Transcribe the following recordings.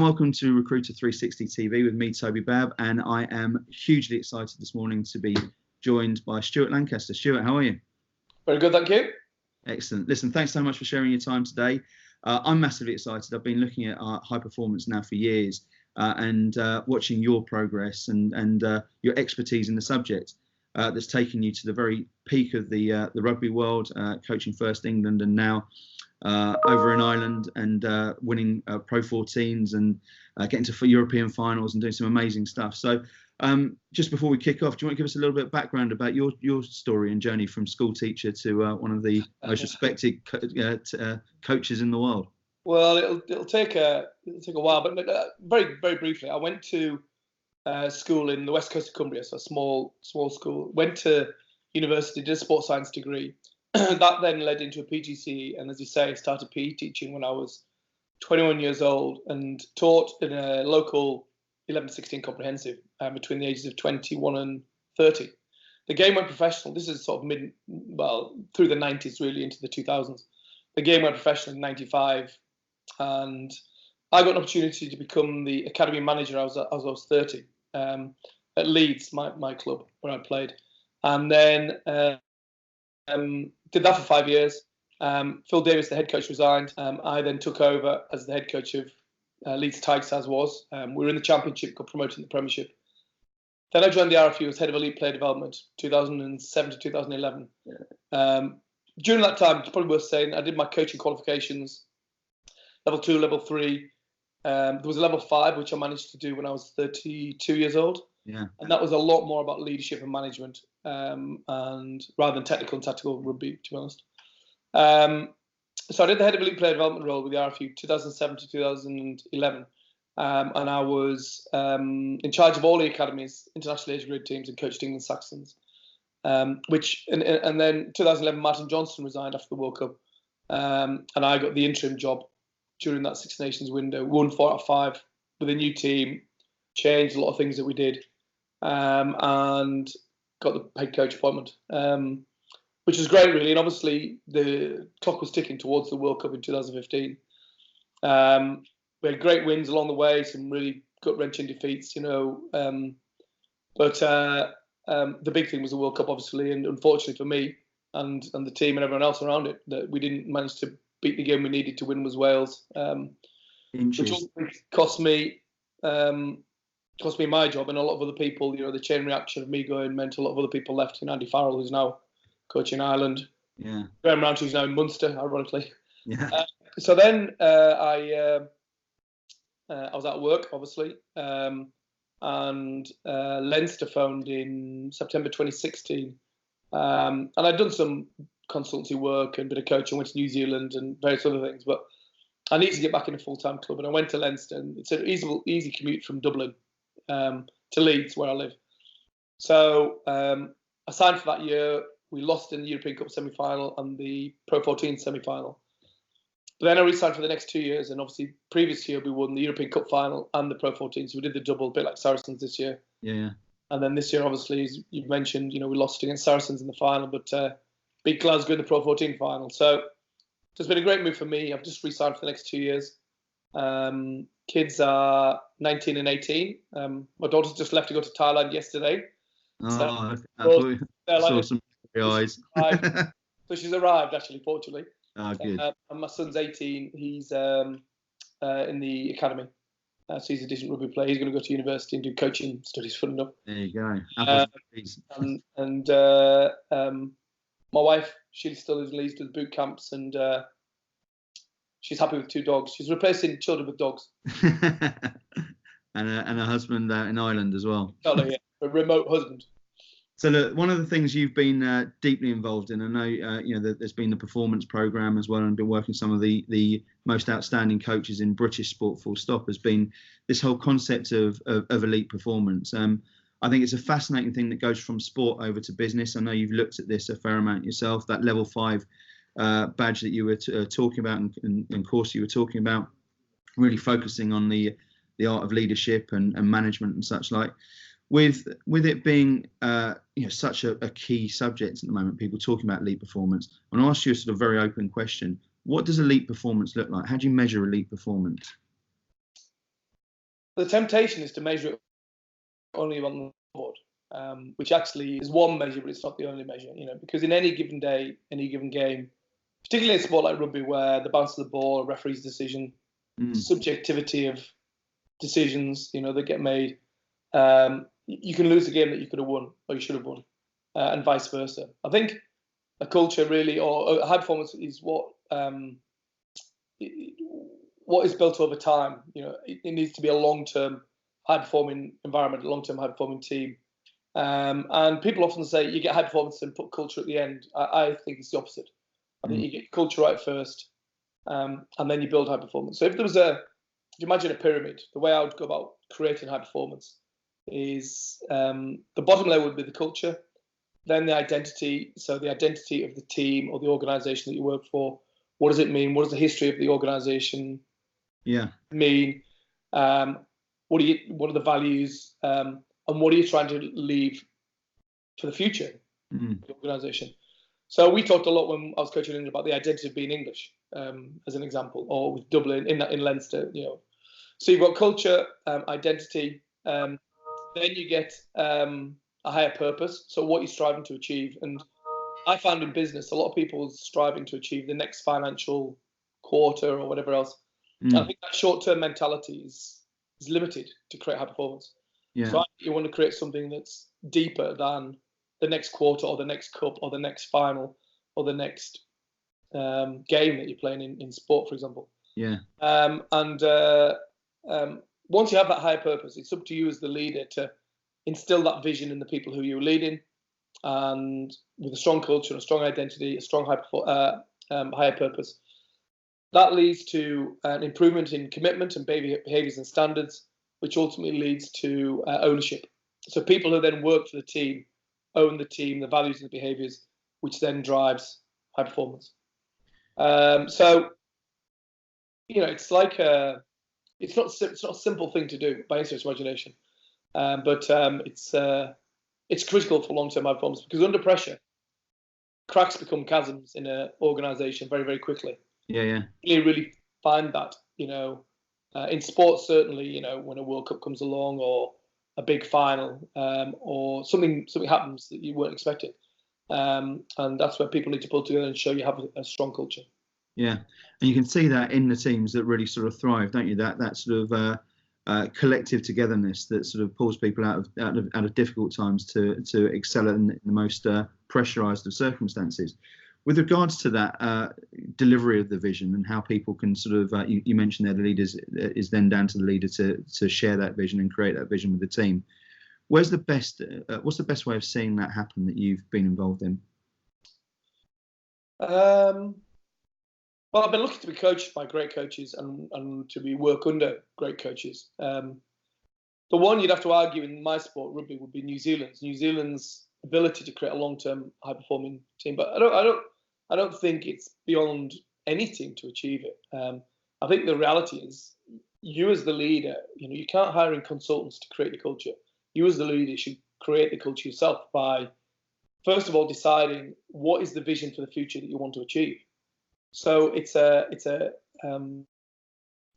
and welcome to Recruiter 360 TV with me, Toby, and I am hugely excited this morning to be joined by Stuart Lancaster. Stuart, how are you? Very good, thank you. Excellent. Listen, thanks so much for sharing your time today. I'm massively excited. I've been looking at high performance now for years and watching your progress and your expertise in the subject that's taken you to the very peak of the rugby world, coaching first England and now over in Ireland and winning Pro 14s and getting to European finals and doing some amazing stuff. So just before we kick off, do you want to give us a little bit of background about your story and journey from school teacher to one of the most respected coaches in the world? Well, it'll take a while, but very briefly, I went to school in the west coast of Cumbria, so a small school. Went to university, did a sports science degree. That then led into a PGCE, and as you say, I started PE teaching when I was 21 years old and taught in a local 11-16 comprehensive between the ages of 21 and 30. The game went professional. This is sort of through the 90s, really into the 2000s. The game went professional in 95, and I got an opportunity to become the academy manager as I was 30 at Leeds, my club where I played, and then did that for 5 years. Phil Davis, the head coach, resigned. I then took over as the head coach of Leeds Tigers, as was. We were in the Championship, got promoted in the Premiership. Then I joined the RFU as head of elite player development, 2007 to 2011. During that time, it's probably worth saying, I did my coaching qualifications, level 2, level 3. There was a level 5, which I managed to do when I was 32 years old. Yeah. And that was a lot more about leadership and management, and rather than technical and tactical rugby, to be honest. So I did the head of elite player development role with the RFU 2007 to 2011, and I was in charge of all the academies, international age grade teams, and coached England Saxons. And then 2011, Martin Johnson resigned after the World Cup, and I got the interim job during that Six Nations window. Won 4 out of 5 with a new team, changed a lot of things that we did, and got the head coach appointment, which was great, really. And obviously, the clock was ticking towards the World Cup in 2015. We had great wins along the way, some really gut-wrenching defeats, but the big thing was the World Cup, obviously, and unfortunately for me and the team and everyone else around it, that we didn't manage to beat the game we needed to win was Wales, which cost me my job, and a lot of other people. The chain reaction of me going meant a lot of other people left. Andy Farrell, who's now coaching Ireland. Yeah. Graham Round, who's now in Munster, ironically. Yeah. So then I was at work, obviously, and Leinster phoned in September 2016, and I'd done some consultancy work and a bit of coaching. Went to New Zealand and various other things, but I needed to get back in a full-time club, and I went to Leinster. And it's an easy commute from Dublin to Leeds, where I live. So I signed for that year. We lost in the European Cup semi-final and the Pro 14 semi-final. But then I re-signed for the next 2 years, and obviously previous year we won the European Cup final and the Pro 14, so we did the double, a bit like Saracens this year. Yeah. And then this year, obviously, as you've mentioned, we lost against Saracens in the final, but beat Glasgow in the Pro 14 final. So it's been a great move for me. I've just re-signed for the next 2 years. Kids are 19 and 18. My daughter's just left to go to Thailand yesterday. Oh, so, I saw some eyes. So she's arrived, actually, fortunately. Oh, good. And my son's 18. He's in the academy. So he's a decent rugby player. He's going to go to university and do coaching studies, fun enough. There you go. My wife, she still lives in Leeds, does boot camps, and she's happy with 2 dogs. She's replacing children with dogs. and a husband in Ireland as well. Oh, yeah, a remote husband. So look, one of the things you've been deeply involved in, I know, there's been the performance program as well, and been working with some of the most outstanding coaches in British sport, full stop, has been this whole concept of elite performance. I think it's a fascinating thing that goes from sport over to business. I know you've looked at this a fair amount yourself, that level 5 badge that you were talking about and course you were talking about, really focusing on the art of leadership and management and such like. With it being such a key subject at the moment, people talking about elite performance, I want to ask you a sort of very open question. What does elite performance look like? How do you measure elite performance? the temptation is to measure it only on the board, which actually is one measure, but it's not the only measure, because in any given day, any given game, particularly in a sport like rugby where the bounce of the ball, a referee's decision, subjectivity of decisions, that get made, you can lose a game that you could have won or you should have won, and vice versa. I think a culture really, or a high performance, is what is built over time. It needs to be a long-term high-performing environment, a long-term high-performing team. And people often say you get high performance and put culture at the end. I think it's the opposite. I think you get culture right first, and then you build high performance. So if you imagine a pyramid, the way I would go about creating high performance is the bottom layer would be the culture, then the identity. So the identity of the team or the organisation that you work for. What does it mean? What does the history of the organisation mean? What are the values? And what are you trying to leave for the future of the organisation? So we talked a lot when I was coaching England about the identity of being English, as an example, or with Dublin in Leinster. So you've got culture, identity, then you get a higher purpose. So what you're striving to achieve. And I found in business, a lot of people striving to achieve the next financial quarter or whatever else. And I think that short-term mentality is limited to create high performance. So I think you want to create something that's deeper than the next quarter or the next cup or the next final or the next game that you're playing in sport, for example. Once you have that higher purpose, it's up to you as the leader to instill that vision in the people who you're leading, and with a strong culture, a strong identity, a strong higher purpose. That leads to an improvement in commitment and behaviours and standards, which ultimately leads to ownership. So people who then work for the team own the team, the values and the behaviours, which then drives high performance. So, it's like it's not a simple thing to do by any stretch of imagination, but it's critical for long-term high performance, because under pressure, cracks become chasms in an organisation very, very quickly. You really find that, in sports, certainly, when a World Cup comes along or a big final, or something happens that you weren't expecting. And that's where people need to pull together and show you have a strong culture. And you can see that in the teams that really sort of thrive, don't you? That sort of collective togetherness that sort of pulls people out of difficult times to excel in the most pressurised of circumstances. With regards to that delivery of the vision and how people can sort of, you mentioned there, the leaders is then down to the leader to share that vision and create that vision with the team. What's the best way of seeing that happen that you've been involved in? Well, I've been lucky to be coached by great coaches and to work under great coaches. The one you'd have to argue in my sport, rugby, would be New Zealand's. New Zealand's ability to create a long-term, high-performing team, but I don't think it's beyond any team to achieve it. I think the reality is, you as the leader, you can't hire in consultants to create the culture. You as the leader should create the culture yourself by, first of all, deciding what is the vision for the future that you want to achieve. So it's a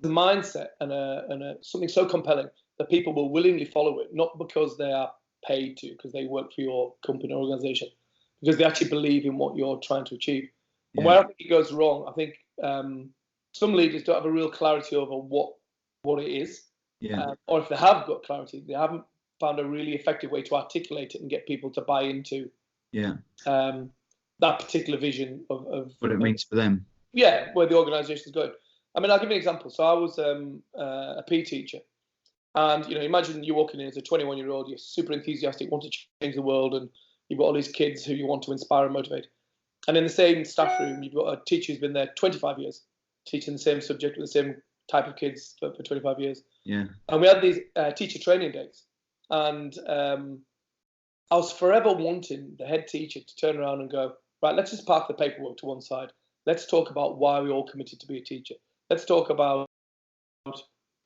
mindset and something so compelling that people will willingly follow it, not because they are paid to, because they work for your company or organisation, because they actually believe in what you're trying to achieve. And where I think it goes wrong, I think some leaders don't have a real clarity over what it is, or if they have got clarity, they haven't found a really effective way to articulate it and get people to buy into that particular vision of what it means for them. Where the organisation is going. I mean, I'll give you an example. So I was a PE teacher, and imagine you walking in as a 21-year-old, you're super enthusiastic, want to change the world, and you've got all these kids who you want to inspire and motivate. And in the same staff room, you've got a teacher who's been there 25 years, teaching the same subject with the same type of kids for 25 years. And we had these teacher training days, and I was forever wanting the head teacher to turn around and go, right, let's just park the paperwork to one side. Let's talk about why we all committed to be a teacher. Let's talk about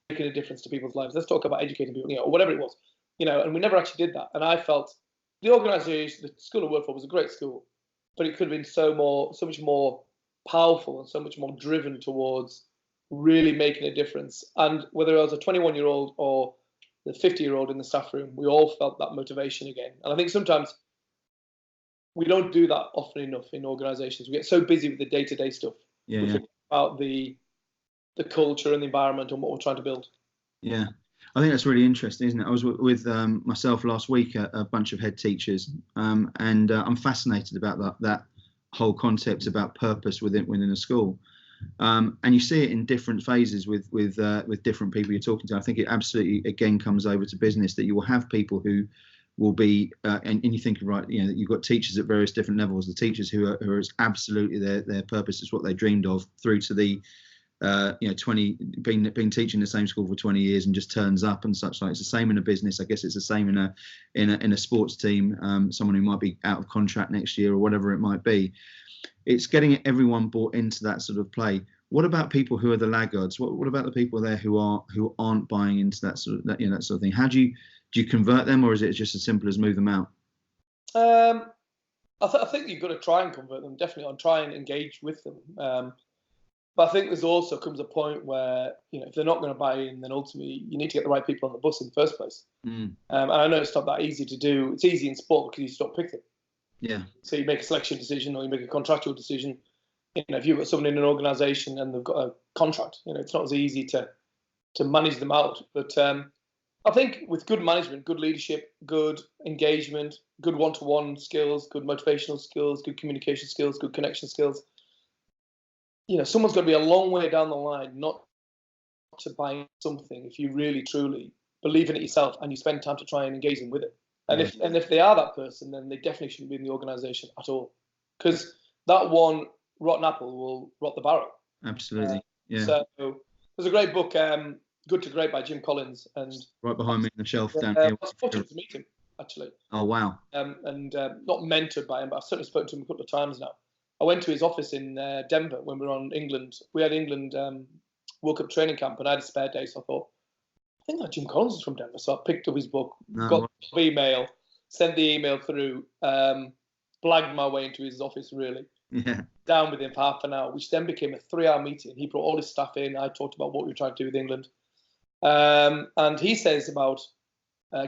making a difference to people's lives. Let's talk about educating people, or whatever it was, and we never actually did that. And I felt the organisation, the school I worked for, was a great school, but it could have been so much more powerful and so much more driven towards really making a difference. And whether it was a 21-year-old or the 50-year-old in the staff room, we all felt that motivation again. And I think sometimes we don't do that often enough in organisations. We get so busy with the day-to-day stuff. Yeah, we forget about the culture and the environment and what we're trying to build. Yeah, I think that's really interesting, isn't it? I was with myself last week, a bunch of head teachers, and I'm fascinated about that whole concept about purpose within a school. And you see it in different phases with different people you're talking to. I think it absolutely again comes over to business, that you will have people who will be and you think, right, you know, that you've got teachers at various different levels. The teachers who are absolutely their purpose is what they dreamed of, through to the 20 been teaching the same school for 20 years and just turns up and such like. It's the same in a business. I guess it's the same in a sports team. Someone who might be out of contract next year or whatever it might be. It's getting everyone bought into that sort of play. What about people who are the laggards? What about the people there who aren't buying into that sort of thing? How do you convert them, or is it just as simple as move them out? I think you've got to try and convert them, definitely, and try and engage with them. But I think there's also comes a point where, you know, if they're not going to buy in, then ultimately you need to get the right people on the bus in the first place. And I know it's not that easy to do. It's easy in sport because you just don't pick them. Yeah. So you make a selection decision or you make a contractual decision. You know, if you've got someone in an organisation and they've got a contract, you know, it's not as easy to manage them out. But I think with good management, good leadership, good engagement, good one-to-one skills, good motivational skills, good communication skills, good connection skills, you know, someone's got to be a long way down the line not to buy something if you really, truly believe in it yourself and you spend time to try and engage them with it. And if they are that person, then they definitely shouldn't be in the organisation at all, because that one rotten apple will rot the barrel. Absolutely. Yeah. So there's a great book, Good to Great by Jim Collins, and right behind me on the shelf down here. I was fortunate to meet him, actually. Oh wow. And not mentored by him, but I've certainly spoken to him a couple of times now. I went to his office in Denver when we were on England. We had England World Cup training camp, and I had a spare day, so I thought, I think that Jim Collins is from Denver. So I picked up his book, got the email, sent the email through, blagged my way into his office, really. Yeah. Down with him for half an hour, which then became a 3-hour meeting. He brought all his staff in. I talked about what we were trying to do with England. And he says about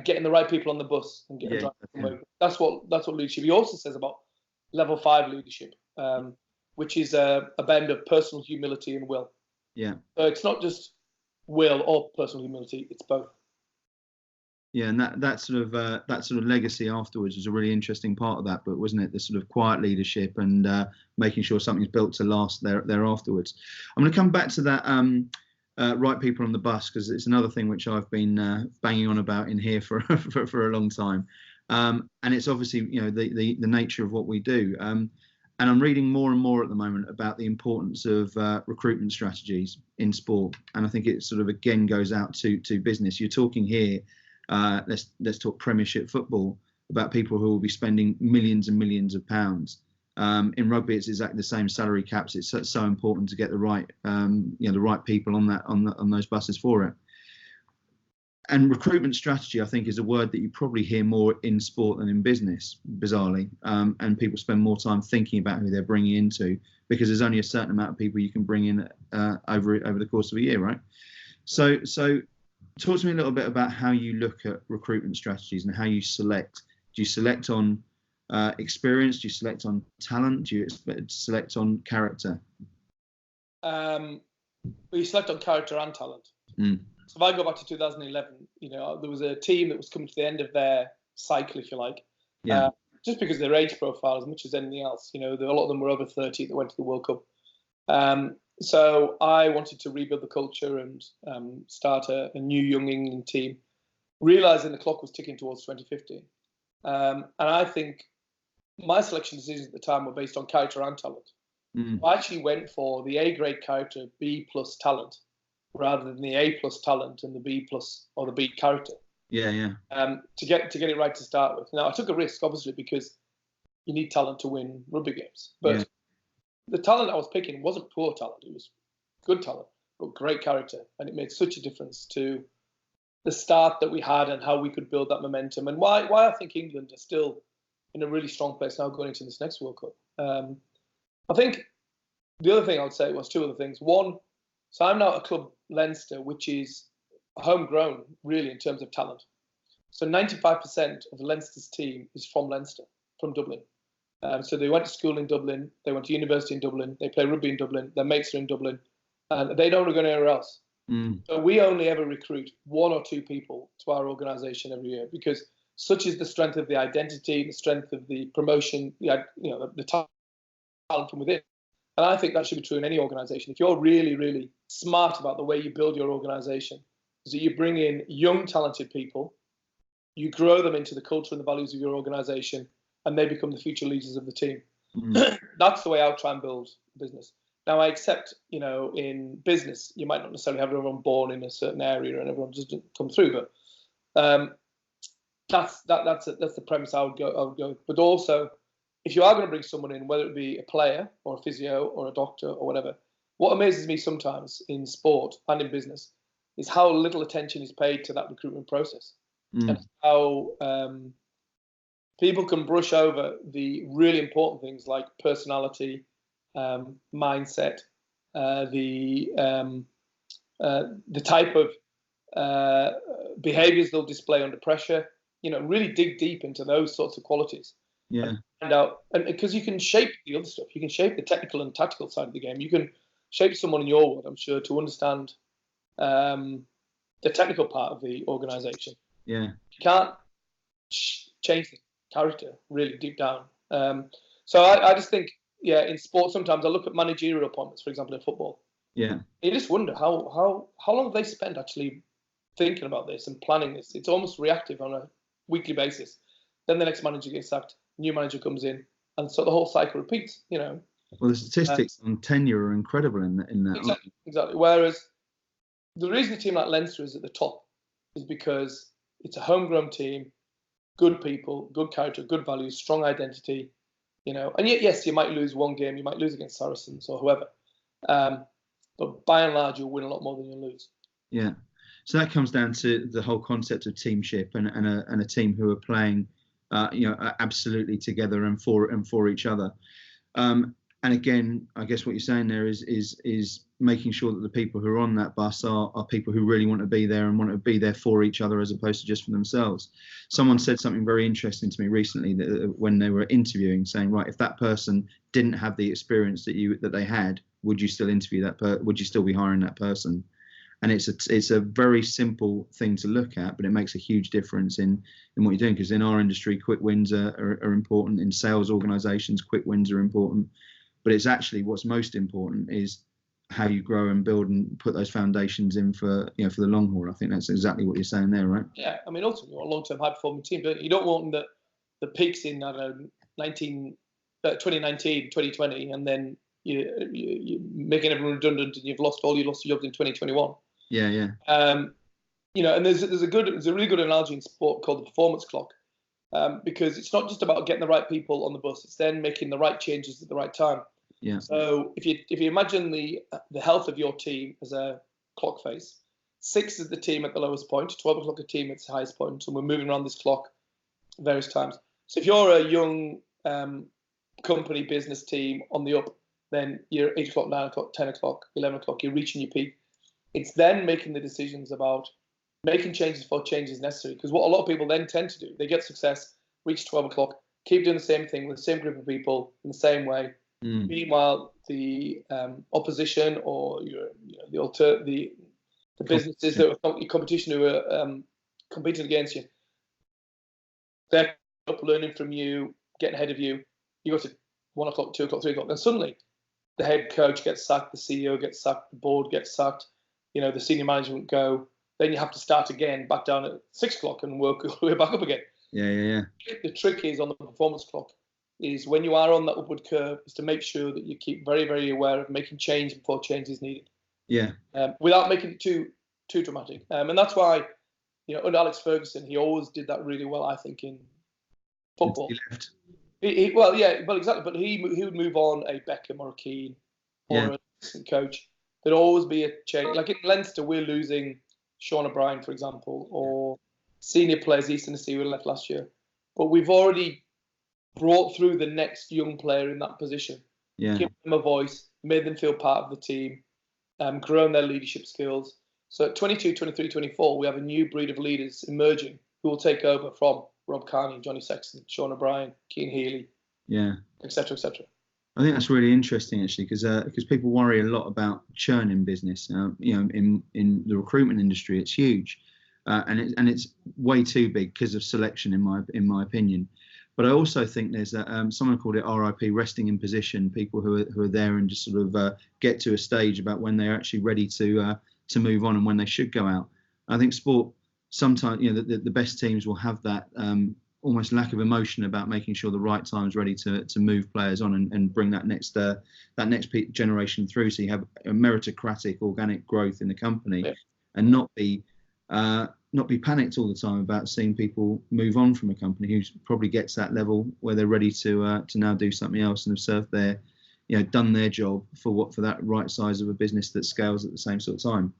getting the right people on the bus and getting the right people. That's what leadership. He also says about level 5 leadership, which is a blend of personal humility and will. Yeah. So it's not just will or personal humility; it's both. Yeah, and that sort of legacy afterwards was a really interesting part of that book, wasn't it? The sort of quiet leadership and making sure something's built to last there afterwards. I'm going to come back to that right people on the bus, because it's another thing which I've been banging on about in here for a long time, and it's obviously, you know, the nature of what we do. And I'm reading more and more at the moment about the importance of recruitment strategies in sport, and I think it sort of again goes out to business. You're talking here. Let's talk Premiership football, about people who will be spending millions and millions of pounds. In rugby, it's exactly the same. Salary caps. It's so important to get the right, the right people on those buses for it. And recruitment strategy, I think, is a word that you probably hear more in sport than in business, bizarrely. And people spend more time thinking about who they're bringing into, because there's only a certain amount of people you can bring in over the course of a year, right? So. Talk to me a little bit about how you look at recruitment strategies and how you select. Do you select on experience? Do you select on talent? Do you select on character? We select on character and talent. So if I go back to 2011, you know, there was a team that was coming to the end of their cycle, if you like. Yeah. Just because of their age profile, as much as anything else. You know, a lot of them were over 30 that went to the World Cup. So I wanted to rebuild the culture and start a new young England team, realising the clock was ticking towards 2015. And I think my selection decisions at the time were based on character and talent. I actually went for the A-grade character, B+ talent, rather than the A+ talent and the B+ or the B character. Yeah. To get it right to start with. Now I took a risk, obviously, because you need talent to win rugby games, but the talent I was picking wasn't poor talent. It was good talent, but great character. And it made such a difference to the start that we had and how we could build that momentum, and why I think England are still in a really strong place now going into this next World Cup. I think the other thing I would say was two other things. One, So I'm now at a club, Leinster, which is homegrown, really, in terms of talent. So 95% of Leinster's team is from Leinster, from Dublin. So they went to school in Dublin, they went to university in Dublin, they play rugby in Dublin, their mates are in Dublin, and they don't go anywhere else. So we only ever recruit 1 or 2 people to our organisation every year, because such is the strength of the identity, the strength of the promotion, the talent from within. And I think that should be true in any organisation. If you're really, really smart about the way you build your organisation, is that you bring in young, talented people, you grow them into the culture and the values of your organisation, and they become the future leaders of the team. That's the way I try and build a business. Now, I accept, in business, you might not necessarily have everyone born in a certain area and everyone doesn't come through, but that's the premise I would go. But also, if you are going to bring someone in, whether it be a player or a physio or a doctor or whatever, what amazes me sometimes in sport and in business is how little attention is paid to that recruitment process, and how people can brush over the really important things like personality, mindset, the type of behaviours they'll display under pressure. Really dig deep into those sorts of qualities. Yeah. And find out, and because you can shape the other stuff, you can shape the technical and tactical side of the game. You can shape someone in your world, I'm sure, to understand the technical part of the organisation. Yeah. You can't change the character really deep down. So I just think, in sport, sometimes I look at managerial appointments, for example, in football. Yeah. You just wonder how long have they spent actually thinking about this and planning this. It's almost reactive on a weekly basis. Then the next manager gets sacked, new manager comes in, and so the whole cycle repeats. Well, the statistics on tenure are incredible in that. Exactly. Whereas the reason a team like Leinster is at the top is because it's a homegrown team, good people, good character, good values, strong identity. And yet, yes, you might lose one game, you might lose against Saracens or whoever, but by and large, you'll win a lot more than you lose. Yeah. So that comes down to the whole concept of teamship and a team who are playing, absolutely together and for each other. And again, I guess what you're saying there is making sure that the people who are on that bus are people who really want to be there and want to be there for each other as opposed to just for themselves. Someone said something very interesting to me recently when they were interviewing, saying, right, if that person didn't have the experience that they had, would you still interview that? Would you still be hiring that person? And it's a very simple thing to look at, but it makes a huge difference in what you're doing. Because in our industry, quick wins are important. In sales organisations, quick wins are important. But it's actually what's most important is how you grow and build and put those foundations in for the long haul. I think that's exactly what you're saying there, right? Yeah, I mean, ultimately, you want a long-term high-performing team, but you don't want the peaks in 2019, 2020, and then you're making everyone redundant and you've lost all your lost jobs in 2021. Yeah. And there's a really good analogy in sport called the performance clock, because it's not just about getting the right people on the bus; it's then making the right changes at the right time. Yeah. So if you imagine the health of your team as a clock face, 6 is the team at the lowest point, 12 o'clock a team at its highest point, and we're moving around this clock various times. So if you're a young company business team on the up, then you're 8 o'clock, 9 o'clock, 10 o'clock, 11 o'clock, you're reaching your peak. It's then making the decisions about making changes for changes necessary. Because what a lot of people then tend to do, they get success, reach 12 o'clock, keep doing the same thing with the same group of people in the same way. Meanwhile, the opposition or the businesses that are your competition who are competing against you, they're up learning from you, getting ahead of you. You go to 1 o'clock, 2 o'clock, 3 o'clock, then suddenly the head coach gets sacked, the CEO gets sacked, the board gets sacked, the senior management go. Then you have to start again, back down at 6 o'clock and work your way back up again. Yeah. The trick is on the performance clock is when you are on that upward curve is to make sure that you keep very, very aware of making change before change is needed. Yeah. Without making it too dramatic. And that's why, under Alex Ferguson, he always did that really well, I think, in football. He left. Exactly. But he would move on a Beckham or a Keane or an assistant coach. There'd always be a change. Like in Leinster, we're losing Sean O'Brien, for example, or senior players, East Tennessee, who left last year. But we've already brought through the next young player in that position. Yeah. Given them a voice, made them feel part of the team, grown their leadership skills. So at 22, 23, 24, we have a new breed of leaders emerging who will take over from Rob Carney, Johnny Sexton, Sean O'Brien, Keane Healy, etc., etc. I think that's really interesting, actually, because people worry a lot about churn in business. In the recruitment industry, it's huge, and it's way too big because of selection, in my opinion. But I also think there's someone called it RIP, resting in position. People who are there and just sort of get to a stage about when they're actually ready to move on and when they should go out. I think sport sometimes, the best teams will have that almost lack of emotion about making sure the right time is ready to move players on and bring that next generation through. So you have a meritocratic, organic growth in the company, and not be panicked all the time about seeing people move on from a company who probably gets that level where they're ready to now do something else and have served their, done their job for that right size of a business that scales at the same sort of time.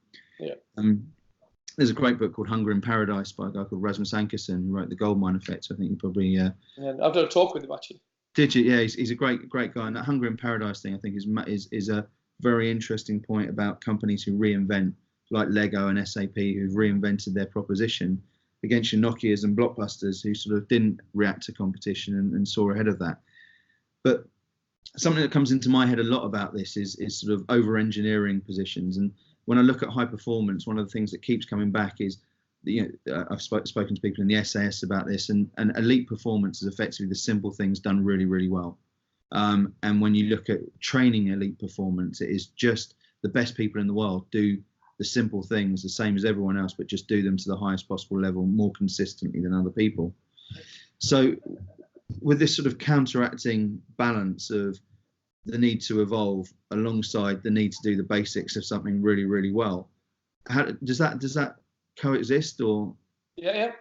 There's a great book called Hunger in Paradise by a guy called Rasmus Ankerson, who wrote The Goldmine Effect. So I think you probably I've done a talk with him, actually. Did you? Yeah, he's a great guy. And that Hunger in Paradise thing, I think, is a very interesting point about companies who reinvent, like Lego and SAP, who've reinvented their proposition against your Nokias and Blockbusters, who sort of didn't react to competition and saw ahead of that. But something that comes into my head a lot about this is sort of over-engineering positions. And when I look at high performance, one of the things that keeps coming back is, I've spoken to people in the SAS about this, and elite performance is effectively the simple things done really, really well. And when you look at training elite performance, it is just the best people in the world do the simple things the same as everyone else, but just do them to the highest possible level more consistently than other people. So with this sort of counteracting balance of the need to evolve alongside the need to do the basics of something really, really well, how does that coexist? Or it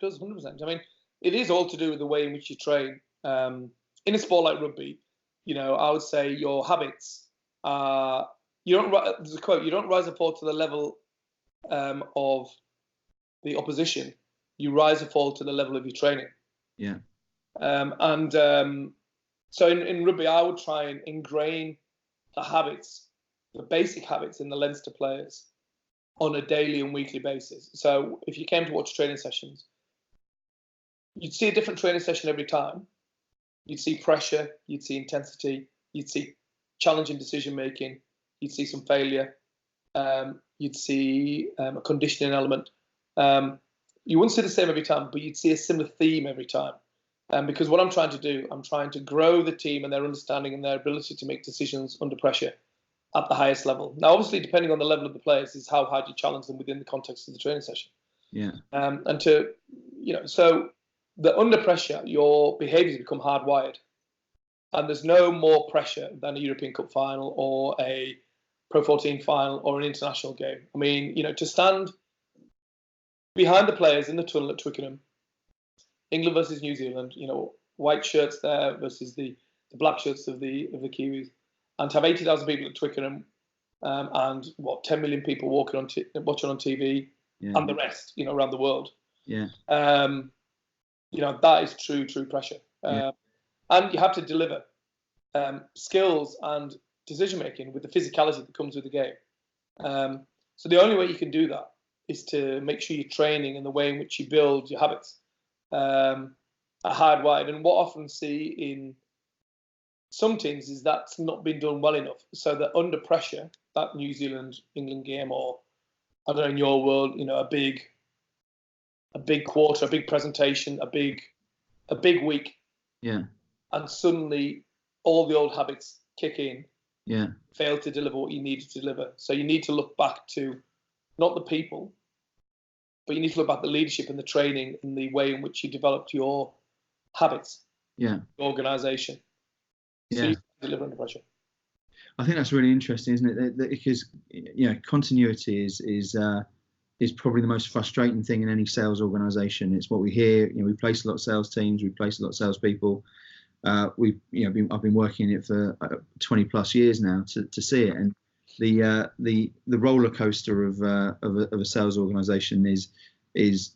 does 100%. I mean, it is all to do with the way in which you train. In a sport like rugby, I would say your habits are, there's a quote, you don't rise and fall to the level of the opposition, you rise and fall to the level of your training. So in rugby, I would try and ingrain the basic habits in the Leinster players on a daily and weekly basis. So if you came to watch training sessions, you'd see a different training session every time. You'd see pressure, you'd see intensity, you'd see challenging decision making, you'd see some failure, you'd see a conditioning element. You wouldn't see the same every time, but you'd see a similar theme every time. Because what I'm trying to do, I'm trying to grow the team and their understanding and their ability to make decisions under pressure at the highest level. Now, obviously, depending on the level of the players, is how hard you challenge them within the context of the training session. So the under pressure, your behaviours become hardwired, and there's no more pressure than a European Cup final or a Pro 14 final or an international game. I mean, to stand behind the players in the tunnel at Twickenham, England versus New Zealand, white shirts there versus the black shirts of the Kiwis, and to have 80,000 people at Twickenham, and 10 million people watching on TV, and the rest, around the world. That is true pressure. And you have to deliver skills and decision making with the physicality that comes with the game. So the only way you can do that is to make sure you're training in the way in which you build your habits. Are hardwired, and what I often see in some teams is that's not been done well enough. So that under pressure, that New Zealand England game, or I don't know, in your world, a big quarter, a big presentation, a big week, and suddenly all the old habits kick in, fail to deliver what you needed to deliver. So you need to look back to not the people, but you need to look back at the leadership and the training and the way in which you developed your habits, your organisation. So you deliver under pressure. I think that's really interesting, isn't it? Because continuity is probably the most frustrating thing in any sales organisation. It's what we hear. We place a lot of sales teams, we place a lot of salespeople. I've been working in it for 20 plus years now to see it, and the roller coaster of a sales organisation is is,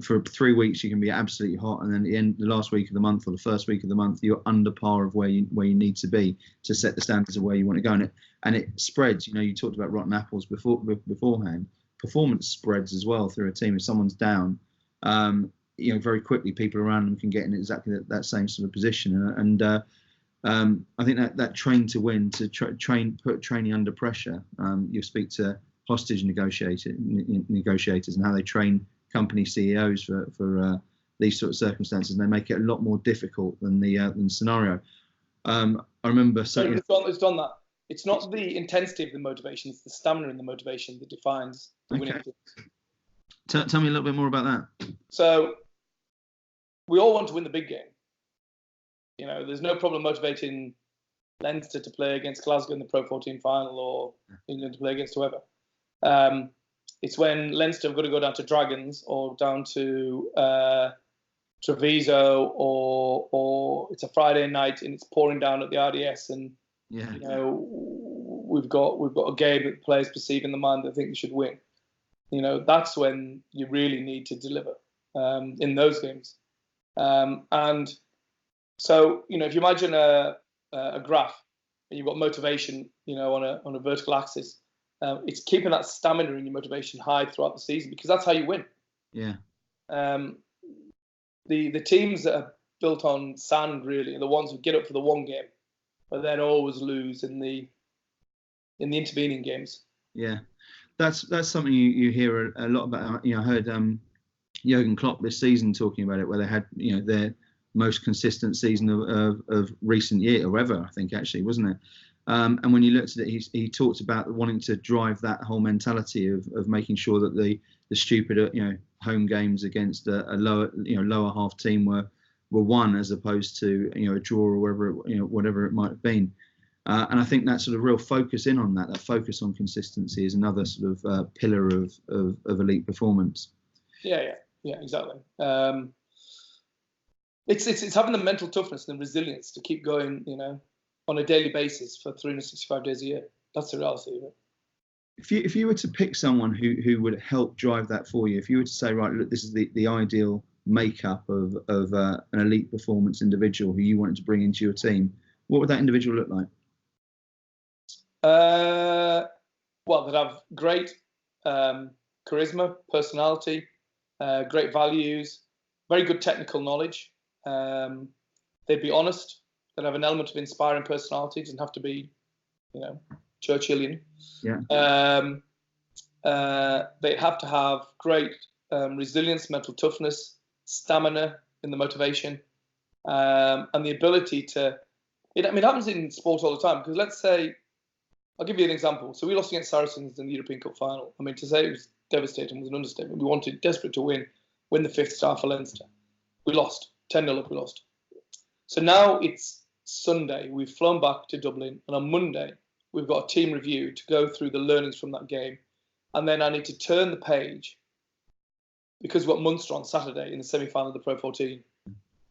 for 3 weeks you can be absolutely hot, and then at the last week of the month or the first week of the month you're under par of where you need to be to set the standards of where you want to go, and it spreads. You talked about rotten apples beforehand. Performance spreads as well through a team. If someone's down, very quickly people around them can get in exactly that same sort of position, and I think that train to win, to put training under pressure. You speak to hostage negotiators and how they train company CEOs for these sort of circumstances, and they make it a lot more difficult than the scenario. I remember saying it's done that. It's not the intensity of the motivation; it's the stamina in the motivation that defines the winning teams. Tell me a little bit more about that. So we all want to win the big game. There's no problem motivating Leinster to play against Glasgow in the Pro 14 final, or England to play against whoever. It's when Leinster have got to go down to Dragons or down to Treviso, or it's a Friday night and it's pouring down at the RDS, and we've got a game that the players perceive in the mind that think they should win. That's when you really need to deliver in those games. And so if you imagine a graph and you've got motivation, on a vertical axis. It's keeping that stamina and your motivation high throughout the season, because that's how you win. Yeah. The teams that are built on sand really are the ones who get up for the one game, but then always lose in the intervening games. Yeah, that's something you hear a lot about. I heard Jurgen Klopp this season talking about it, where they had their most consistent season of recent year, or ever, I think, actually, wasn't it? And when you looked at it, he talked about wanting to drive that whole mentality of making sure that the stupid home games against a lower half team were won, as opposed to a draw or whatever it might have been. And I think that sort of real focus in on that focus on consistency is another sort of pillar of elite performance. Yeah, exactly. It's having the mental toughness and the resilience to keep going, on a daily basis for 365 days a year. That's the reality of it. If you were to pick someone who would help drive that for you, if you were to say, right, look, this is the ideal makeup of an elite performance individual who you wanted to bring into your team, what would that individual look like? Well, they'd have great charisma, personality, great values, very good technical knowledge. They'd be honest. They'd have an element of inspiring personality. It doesn't have to be, Churchillian. Yeah. They have to have great resilience, mental toughness, stamina in the motivation, and the ability to. It happens in sport all the time. Because let's say, I'll give you an example. So we lost against Saracens in the European Cup final. To say it was devastating was an understatement. We wanted desperate to win the fifth star for Leinster. We lost 10-0 up. We lost. So now it's Sunday. We've flown back to Dublin, and on Monday we've got a team review to go through the learnings from that game, and then I need to turn the page because we've got Munster on Saturday in the semi-final of the Pro 14.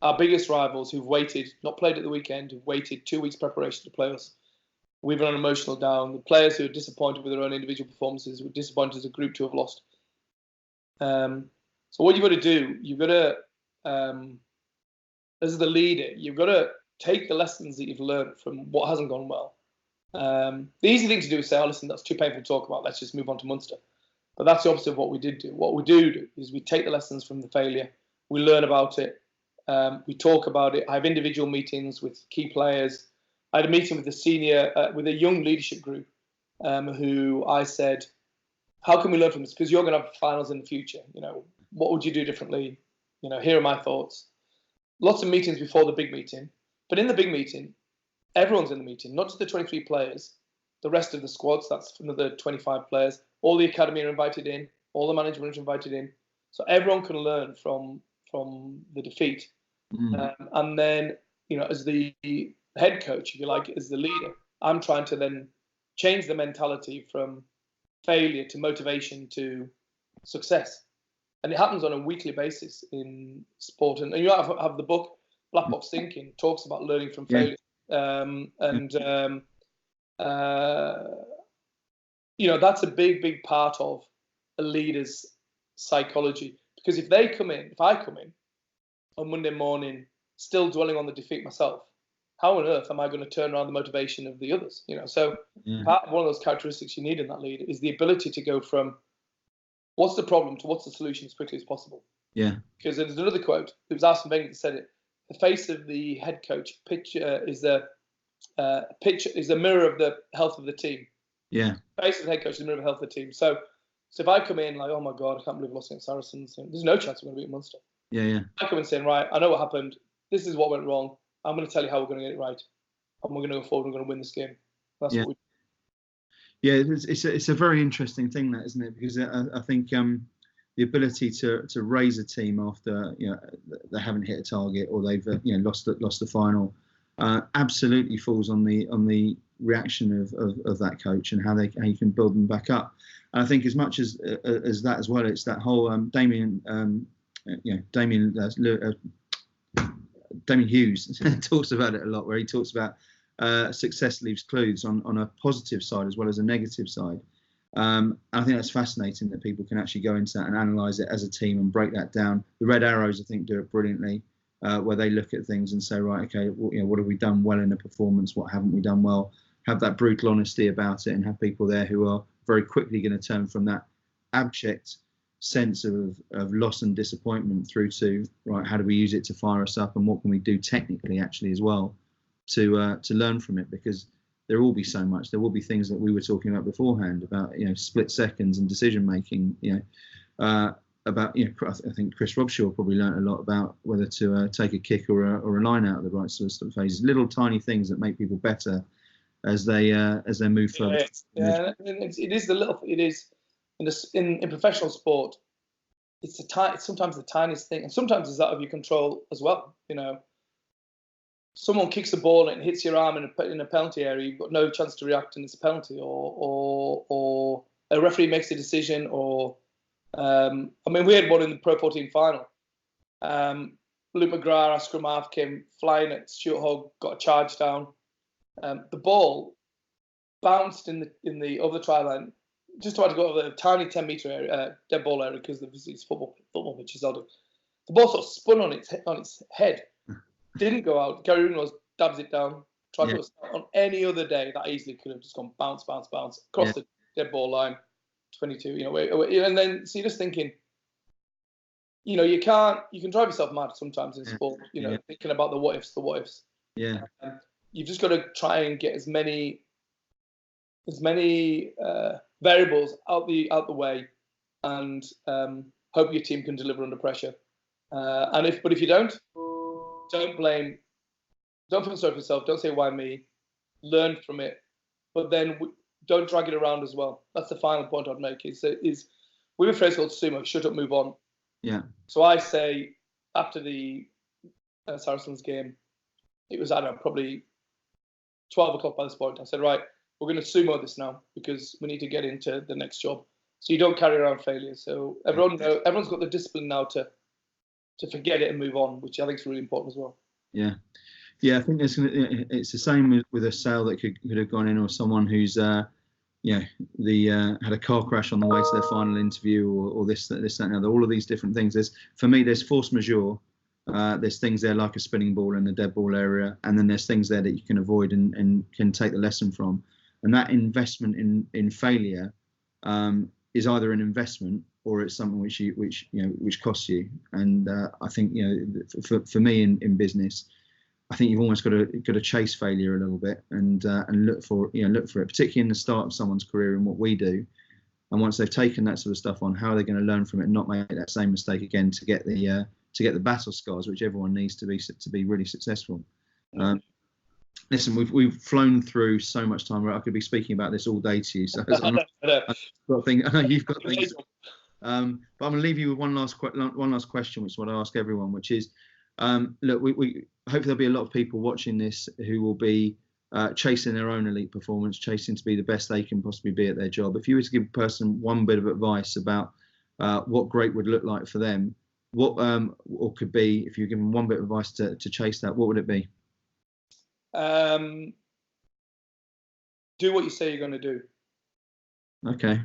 Our biggest rivals, who've waited, not played at the weekend, who've waited 2 weeks preparation to play us. We've run emotional down. The players who are disappointed with their own individual performances, were disappointed as a group to have lost. So what you've got to do, you've got to, as the leader, you've got to take the lessons that you've learned from what hasn't gone well. The easy thing to do is say, oh, listen, that's too painful to talk about. Let's just move on to Munster. But that's the opposite of what we did do. What we do is we take the lessons from the failure. We learn about it. We talk about it. I have individual meetings with key players. I had a meeting with a young leadership group who I said, how can we learn from this? Because you're going to have finals in the future. What would you do differently? Here are my thoughts. Lots of meetings before the big meeting. But in the big meeting, everyone's in the meeting, not just the 23 players, the rest of the squads, that's another 25 players. All the academy are invited in, all the management are invited in. So everyone can learn from the defeat. And then, as the head coach, if you like, as the leader, I'm trying to then change the mentality from failure to motivation to success. And it happens on a weekly basis in sport. And you have the book, Black Box Thinking, talks about learning from failure. That's a big part of a leader's psychology. Because if I come in on Monday morning still dwelling on the defeat myself, how on earth am I going to turn around the motivation of the others? So part of one of those characteristics you need in that leader is the ability to go from what's the problem to what's the solution as quickly as possible. Yeah. Because there's another quote. It was Arsene Wenger that said it. The face of the head coach is the mirror of the health of the team. Yeah. The face of the head coach is the mirror of the health of the team. So if I come in like, oh my God, I can't believe we lost against Saracens, there's no chance we're going to beat Munster. Yeah, yeah. I come in saying, right, I know what happened. This is what went wrong. I'm going to tell you how we're going to get it right. And we're going to go forward. We're going to win this game. That's what we do. Yeah, it's a very interesting thing, that, isn't it? Because I think the ability to raise a team after they haven't hit a target or they've lost the final absolutely falls on the reaction of that coach and how you can build them back up. And I think as much as that as well, it's that whole Damien Hughes talks about it a lot, where he talks about success leaves clues on a positive side as well as a negative side. I think that's fascinating that people can actually go into that and analyse it as a team and break that down. The Red Arrows, I think, do it brilliantly, where they look at things and say, right, okay, what have we done well in the performance? What haven't we done well? Have that brutal honesty about it and have people there who are very quickly going to turn from that abject sense of loss and disappointment through to, right, how do we use it to fire us up and what can we do technically actually as well to learn from it? Because there will be so much. There will be things that we were talking about beforehand about split seconds and decision making. I think Chris Robshaw probably learnt a lot about whether to take a kick or a line out of the right sort of phases. Little tiny things that make people better as they move further. Yeah, it is the little. It is in professional sport. It's sometimes the tiniest thing, and sometimes it's out of your control as well. Someone kicks the ball and it hits your arm in a penalty area, you've got no chance to react and it's a penalty, or a referee makes a decision, or we had one in the Pro 14 final. Luke McGrath, our scrum half, came flying at Stuart Hogg, got a charge down. The ball bounced in the over the try line, just about to go over the tiny 10-metre area, dead ball area, because it's football pitches. The ball sort of spun on its head. Didn't go out. Gary Ringrose dabs it down. Tried to start on any other day. That easily could have just gone bounce across the dead ball line, 22. And then so you're just thinking, you can drive yourself mad sometimes in sport. Thinking about the what ifs. Yeah. You've just got to try and get as many variables out the way, and hope your team can deliver under pressure. But if you don't blame, don't feel sorry for yourself, don't say why me, learn from it, but then don't drag it around as well. That's the final point I'd make is we have a phrase called sumo, shut up, move on. Yeah. So I say after the Saracens game, it was, I don't know, probably 12 o'clock by this point, I said, right, we're going to sumo this now because we need to get into the next job. So you don't carry around failure. So everyone's got the discipline now to forget it and move on, which I think is really important as well. Yeah. Yeah, I think it's the same with a sale that could have gone in, or someone who's had a car crash on the way to their final interview, or this, that, and other. All of these different things. There's force majeure. There's things there like a spinning ball in the dead ball area, and then there's things there that you can avoid and can take the lesson from. And that investment in failure is either an investment or it's something which costs you. And I think for me in business, I think you've almost got to chase failure a little bit and look for it, particularly in the start of someone's career and what we do. And once they've taken that sort of stuff on, how are they going to learn from it and not make that same mistake again to get the battle scars, which everyone needs to be really successful. Listen, we've flown through so much time. I could be speaking about this all day to you. So I know you've got things. But I'm going to leave you with one last question, which is what I ask everyone, which is, look, we hopefully there'll be a lot of people watching this who will be chasing their own elite performance, chasing to be the best they can possibly be at their job. If you were to give a person one bit of advice about what great would look like for them, what or could be, if you give them one bit of advice to chase that, what would it be? Do what you say you're going to do. Okay.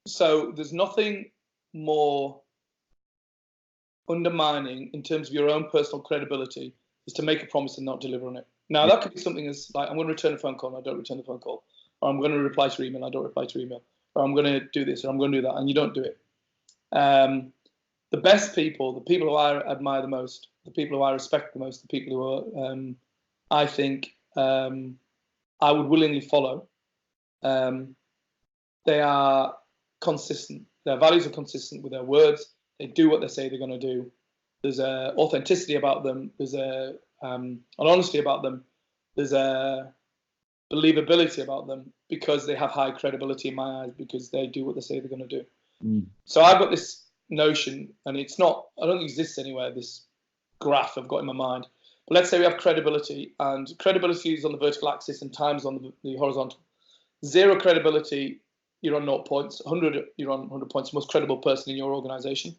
So there's nothing more undermining in terms of your own personal credibility is to make a promise and not deliver on it. Now, that could be something as like, I'm going to return a phone call and I don't return the phone call, or I'm going to reply to your email and I don't reply to your email, or I'm going to do this or I'm going to do that and you don't do it. The best people, the people who I admire the most, the people who I respect the most, the people who are, I think I would willingly follow, they are consistent. Their values are consistent with their words. They do what they say they're going to do. There's a authenticity about them. There's an honesty about them. There's a believability about them because they have high credibility in my eyes because they do what they say they're going to do. So I've got this notion, and it's not, I don't think it exists anywhere, this graph I've got in my mind. But let's say we have credibility, and credibility is on the vertical axis and time's on the horizontal. 0 credibility, you're on 0 points. 100, you're on 100 points, most credible person in your organization.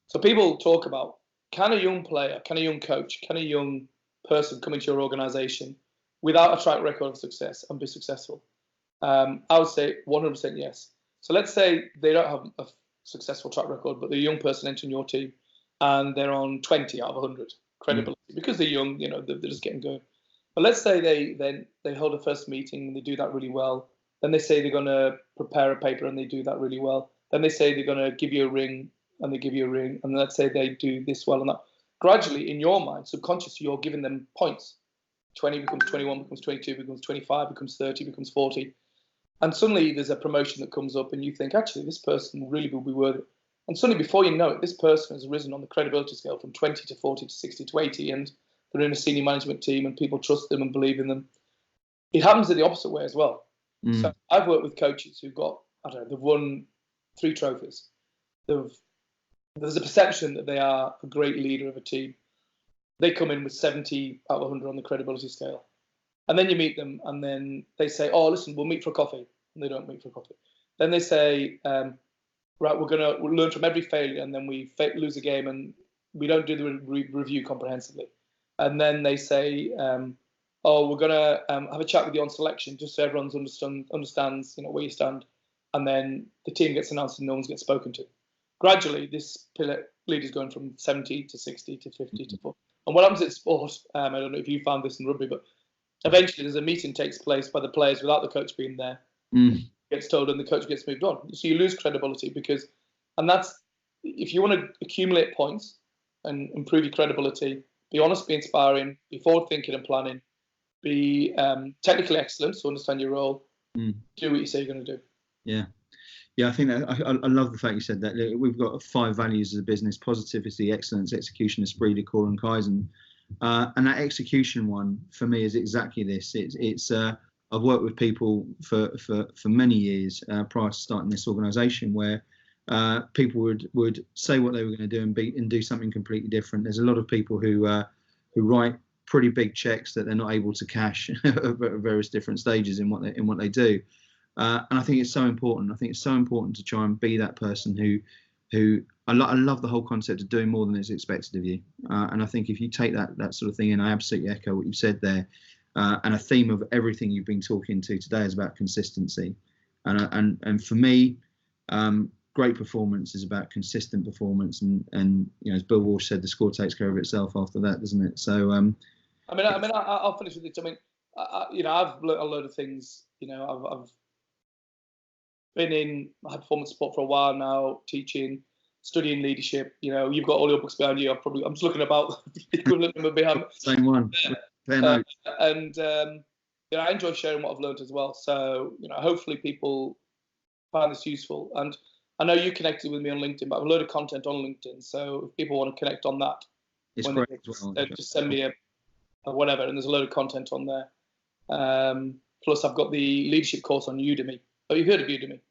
So people talk about, can a young player, can a young coach, can a young person come into your organization without a track record of success and be successful? I would say 100% yes. So let's say they don't have a successful track record, but they're a young person entering your team and they're on 20 out of 100 credibility because they're young, you know, they're just getting going. But let's say they hold a first meeting and they do that really well. Then they say they're going to prepare a paper and they do that really well. Then they say they're going to give you a ring and they give you a ring. And let's say they do this well and that. Gradually, in your mind, subconsciously, you're giving them points. 20 becomes 21, becomes 22, becomes 25, becomes 30, becomes 40. And suddenly there's a promotion that comes up and you think, actually, this person really will be worth it. And suddenly, before you know it, this person has risen on the credibility scale from 20 to 40 to 60 to 80. And they're in a senior management team and people trust them and believe in them. It happens in the opposite way as well. So I've worked with coaches who've got, I don't know, they've won 3 trophies. There's a perception that they are a great leader of a team. They come in with 70 out of 100 on the credibility scale. And then you meet them and then they say, oh, listen, we'll meet for a coffee. And they don't meet for a coffee. Then they say, right, we'll learn from every failure. And then we lose a game and we don't do the review comprehensively. And then they say, oh, we're going to have a chat with you on selection just so everyone understands, you know, where you stand. And then the team gets announced and no one gets spoken to. Gradually, this lead is going from 70 to 60 to 50 to 40. And what happens in sport, I don't know if you found this in rugby, but eventually there's a meeting takes place by the players without the coach being there. Gets told and the coach gets moved on. So you lose credibility and that's, if you want to accumulate points and improve your credibility, be honest, be inspiring, be forward thinking and planning, be technically excellent, so understand your role, do what you say you're going to do. Yeah, I think that I love the fact you said that. We've got 5 values as a business: positivity, excellence, execution, esprit de corps, and Kaizen. And that execution one for me is exactly this. It's I've worked with people for many years prior to starting this organisation, where people would say what they were going to do and do something completely different. There's a lot of people who write pretty big checks that they're not able to cash at various different stages in what they do. And I think it's so important. I think it's so important to try and be that person who I love the whole concept of doing more than is expected of you. And I think if you take that sort of thing, and I absolutely echo what you've said there. And a theme of everything you've been talking to today is about consistency. And for me, great performance is about consistent performance. And you know, as Bill Walsh said, the score takes care of itself after that, doesn't it? So I'll finish with this. I mean, I've learned a load of things. You know, I've been in high performance sport for a while now, teaching, studying leadership. You know, you've got all your books behind you. I'm just looking about the equivalent number behind. Same one. I enjoy sharing what I've learned as well. So, you know, hopefully people find this useful. And I know you connected with me on LinkedIn, but I have a load of content on LinkedIn. So if people want to connect on that, it's great as well. Just send me a whatever, and there's a load of content on there. Plus, I've got the leadership course on Udemy. Oh, you've heard of Udemy?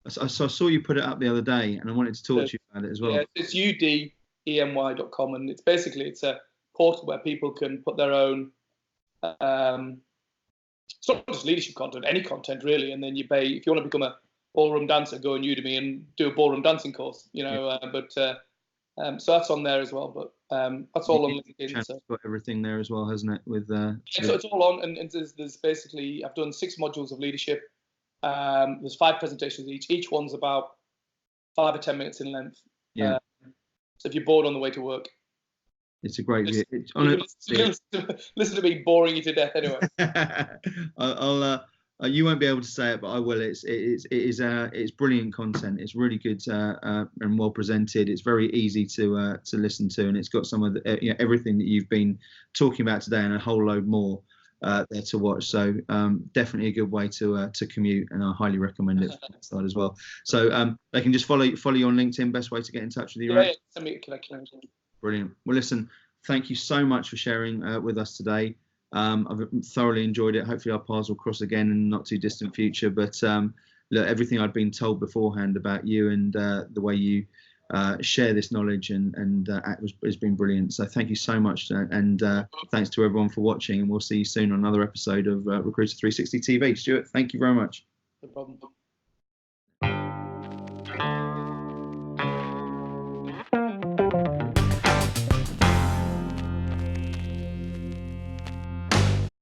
I saw you put it up the other day, and I wanted to talk to you about it as well. Yeah, it's udemy.com, and it's a portal where people can put their own. It's not just leadership content, any content really, and then you pay if you want to become a ballroom dancer, go on Udemy and do a ballroom dancing course. You know, so that's on there as well. But that's all on LinkedIn. So. Got everything there as well, hasn't it? With so it's all on, and there's basically I've done 6 modules of leadership. There's 5 presentations each. Each one's about 5 or 10 minutes in length. Yeah. So if you're bored on the way to work, it's a great view. Listen to me boring you to death anyway. You won't be able to say it, but I will. It's brilliant content. It's really good and well presented. It's very easy to listen to, and it's got some of the, everything that you've been talking about today and a whole load more there to watch. So definitely a good way to commute, and I highly recommend it from that side as well. So they can just follow you on LinkedIn. Best way to get in touch with you, right? Send me a connection. Brilliant. Well, listen, thank you so much for sharing with us today. I've thoroughly enjoyed it. Hopefully our paths will cross again in the not too distant future. But look, everything I'd been told beforehand about you and the way you share this knowledge and act has been brilliant. So thank you so much, and thanks to everyone for watching. And we'll see you soon on another episode of Recruiter 360 TV. Stuart, thank you very much. No problem.